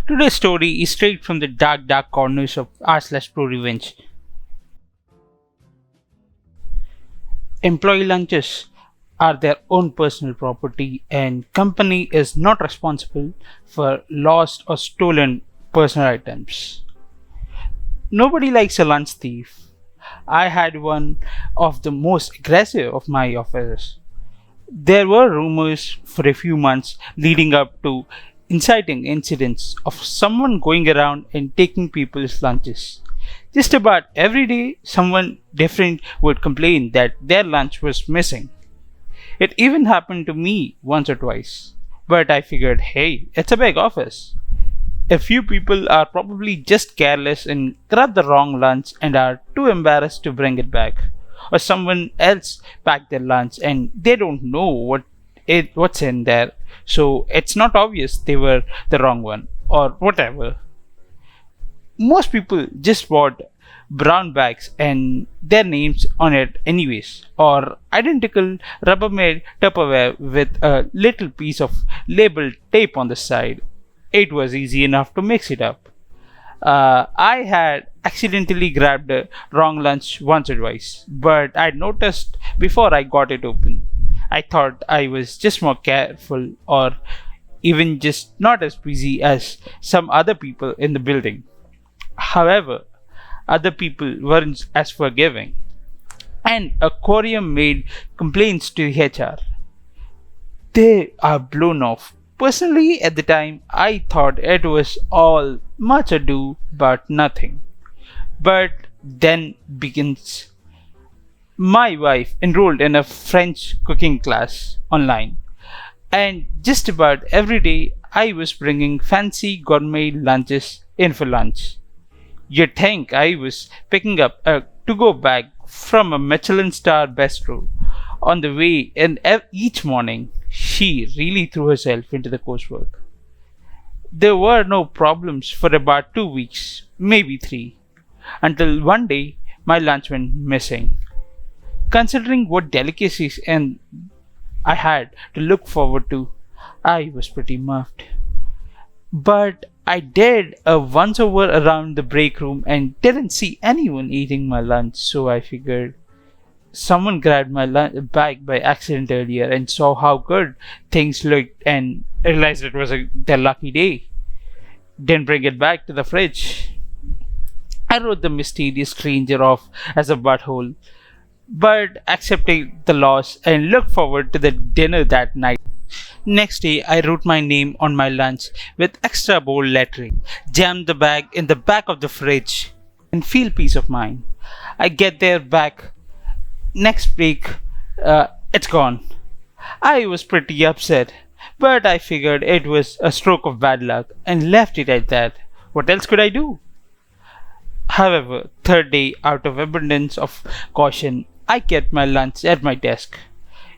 Today's story is straight from the dark corners of r/prorevenge. Employee lunches are their own personal property, and company is not responsible for lost or stolen personal items. Nobody likes a lunch thief. I had one of the most aggressive of my officers. There were rumors for a few months leading up to inciting incidents of someone going around and taking people's lunches. Just about every day, someone different would complain that their lunch was missing. It even happened to me once or twice. But I figured, hey, it's a big office. A few people are probably just careless and grab the wrong lunch and are too embarrassed to bring it back. Or someone else packed their lunch and they don't know what's in there, so it's not obvious they were the wrong one or whatever. Most people just bought brown bags and their names on it anyways, or identical Rubbermaid Tupperware with a little piece of labeled tape on the side. It was easy enough to mix it up. I had accidentally grabbed the wrong lunch once or twice, but I noticed before I got it open. I thought I was just more careful or even just not as busy as some other people in the building. However, other people weren't as forgiving, and a courier made complaints to HR. They are blown off. Personally, at the time, I thought it was all much ado about nothing. But then begins. My wife enrolled in a French cooking class online, and just about every day I was bringing fancy gourmet lunches in for lunch. You'd think I was picking up a to go bag from a Michelin star bistro on the way in each morning. She really threw herself into the coursework. There were no problems for about 2 weeks, maybe three, until one day my lunch went missing. Considering what delicacies and I had to look forward to, I was pretty miffed. But I did a once over around the break room and didn't see anyone eating my lunch, so I figured someone grabbed my bag by accident earlier and saw how good things looked and realized it was their lucky day. Didn't bring it back to the fridge. I wrote the mysterious stranger off as a butthole, but accepted the loss and looked forward to the dinner that night. Next day, I wrote my name on my lunch with extra bold lettering, jammed the bag in the back of the fridge, and feel peace of mind. I get there back next break, it's gone. I was pretty upset, but I figured it was a stroke of bad luck and left it at that. What else could I do? However, third day, out of abundance of caution, I kept my lunch at my desk.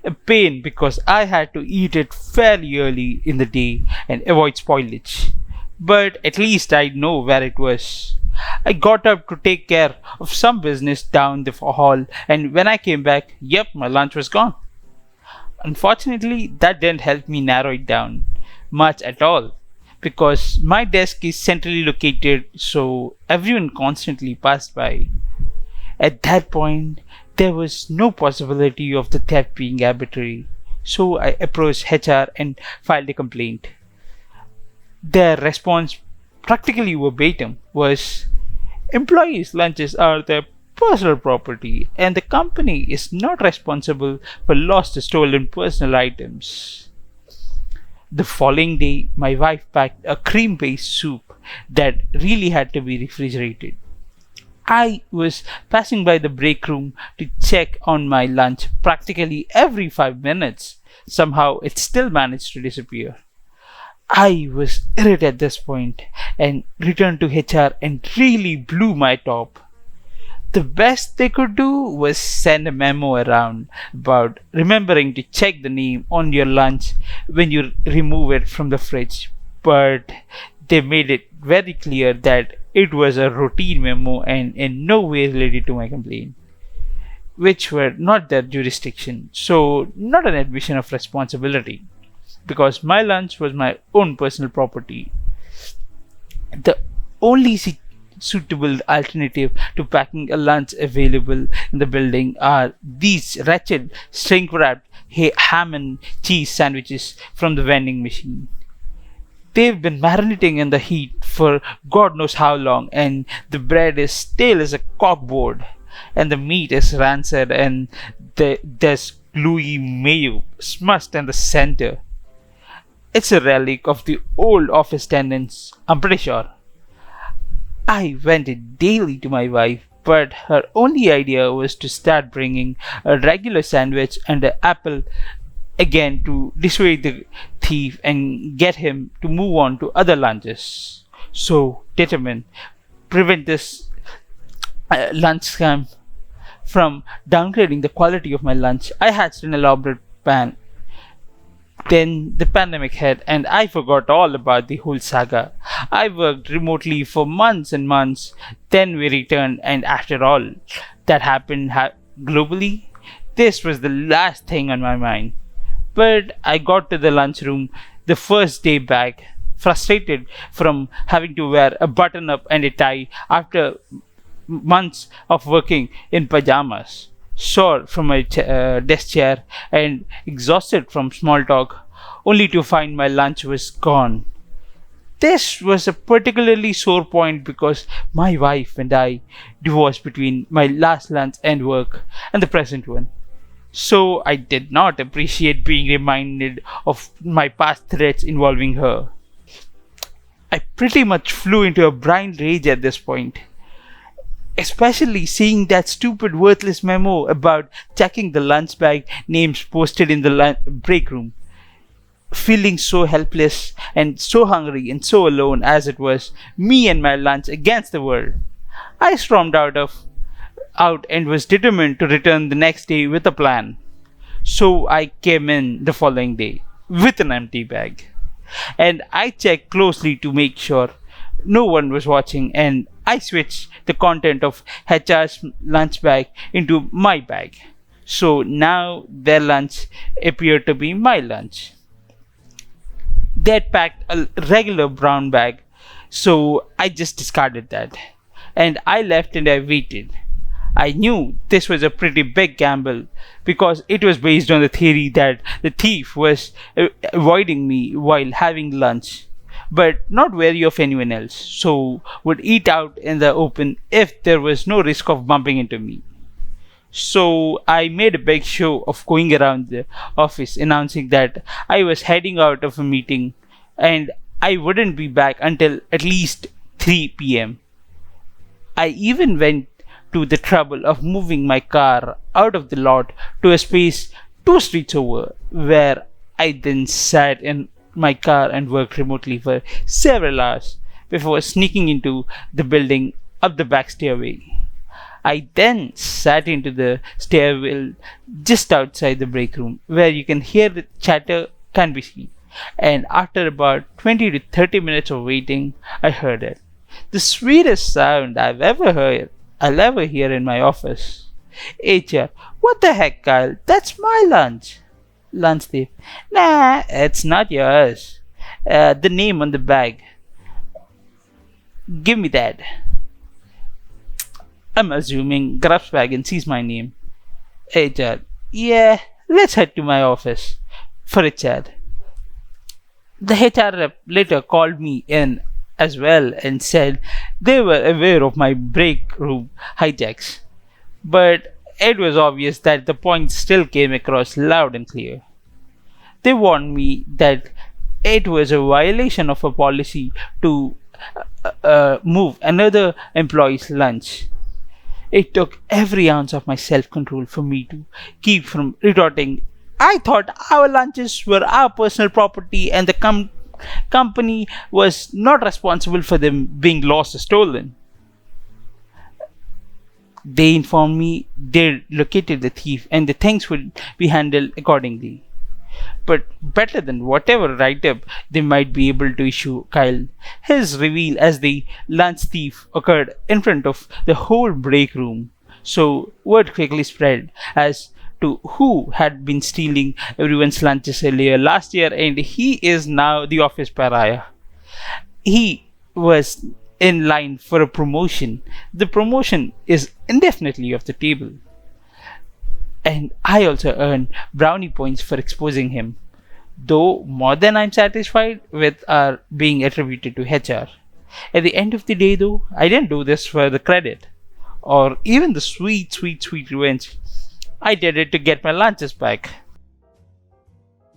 A pain because I had to eat it fairly early in the day and avoid spoilage. But at least I know where it was. I got up to take care of some business down the hall, and when I came back, yep, my lunch was gone. Unfortunately, that didn't help me narrow it down much at all, because my desk is centrally located, so everyone constantly passed by. At that point, there was no possibility of the theft being arbitrary, so I approached HR and filed a complaint. Their response, practically verbatim, was employees' lunches are their personal property and the company is not responsible for lost or stolen personal items. The following day, my wife packed a cream based soup that really had to be refrigerated. I was passing by the break room to check on my lunch practically every 5 minutes. Somehow it still managed to disappear. I was irritated at this point and returned to HR and really blew my top. The best they could do was send a memo around about remembering to check the name on your lunch when you remove it from the fridge, but they made it very clear that it was a routine memo and in no way related to my complaint, which were not their jurisdiction, so not an admission of responsibility, because my lunch was my own personal property. The only suitable alternative to packing a lunch available in the building are these wretched shrink wrapped ham and cheese sandwiches from the vending machine. They've been marinating in the heat for God knows how long, and the bread is stale as a corkboard, and the meat is rancid, and there's gluey mayo smudged in the center. It's a relic of the old office tenants, I'm pretty sure. I went it daily to my wife, but her only idea was to start bringing a regular sandwich and an apple again to dissuade the thief and get him to move on to other lunches. So, determined, prevent this lunch scam from downgrading the quality of my lunch, I hatched an elaborate plan. Then the pandemic hit, and I forgot all about the whole saga. I worked remotely for months and months. Then we returned, and after all that happened globally, this was the last thing on my mind. But I got to the lunchroom the first day back, frustrated from having to wear a button up and a tie after months of working in pajamas, sore from my desk chair and exhausted from small talk, only to find my lunch was gone. This was a particularly sore point because my wife and I divorced between my last lunch and work and the present one. So I did not appreciate being reminded of my past threats involving her. I pretty much flew into a blind rage at this point, especially seeing that stupid worthless memo about checking the lunch bag names posted in the break room. Feeling so helpless and so hungry and so alone as it was, me and my lunch against the world, I stormed out and was determined to return the next day with a plan. So I came in the following day with an empty bag, and I checked closely to make sure no one was watching, and I switched the content of HR's lunch bag into my bag. So now their lunch appeared to be my lunch. They had packed a regular brown bag, so I just discarded that. And I left and I waited. I knew this was a pretty big gamble because it was based on the theory that the thief was avoiding me while having lunch, but not wary of anyone else, so would eat out in the open if there was no risk of bumping into me. So I made a big show of going around the office announcing that I was heading out of a meeting and I wouldn't be back until at least 3 p.m. I even went to the trouble of moving my car out of the lot to a space 2 streets over, where I then sat in my car and worked remotely for several hours before sneaking into the building up the back stairway. I then sat into the stairwell just outside the break room, where you can hear the chatter can be seen. And after about 20 to 30 minutes of waiting, I heard it. The sweetest sound I'll ever hear in my office. HR, what the heck, Kyle? That's my lunch. Lunch thief. Nah, it's not yours. The name on the bag. Give me that. I'm assuming grabs bag and sees my name. HR, yeah, let's head to my office for a chat. The HR rep later called me in as well and said they were aware of my break room hijacks, but it was obvious that the point still came across loud and clear. They warned me that it was a violation of a policy to move another employee's lunch. It took every ounce of my self control for me to keep from retorting, I thought our lunches were our personal property and the company was not responsible for them being lost or stolen. They informed me they located the thief and the things would be handled accordingly. But better than whatever write-up they might be able to issue, Kyle, his reveal as the lunch thief occurred in front of the whole break room. So word quickly spread as to who had been stealing everyone's lunches earlier last year, and he is now the office pariah. He was in line for a promotion, the promotion is indefinitely off the table. And I also earned brownie points for exposing him, though more than I'm satisfied with are being attributed to HR. At the end of the day, though, I didn't do this for the credit or even the sweet, sweet, sweet revenge. I did it to get my lunches back.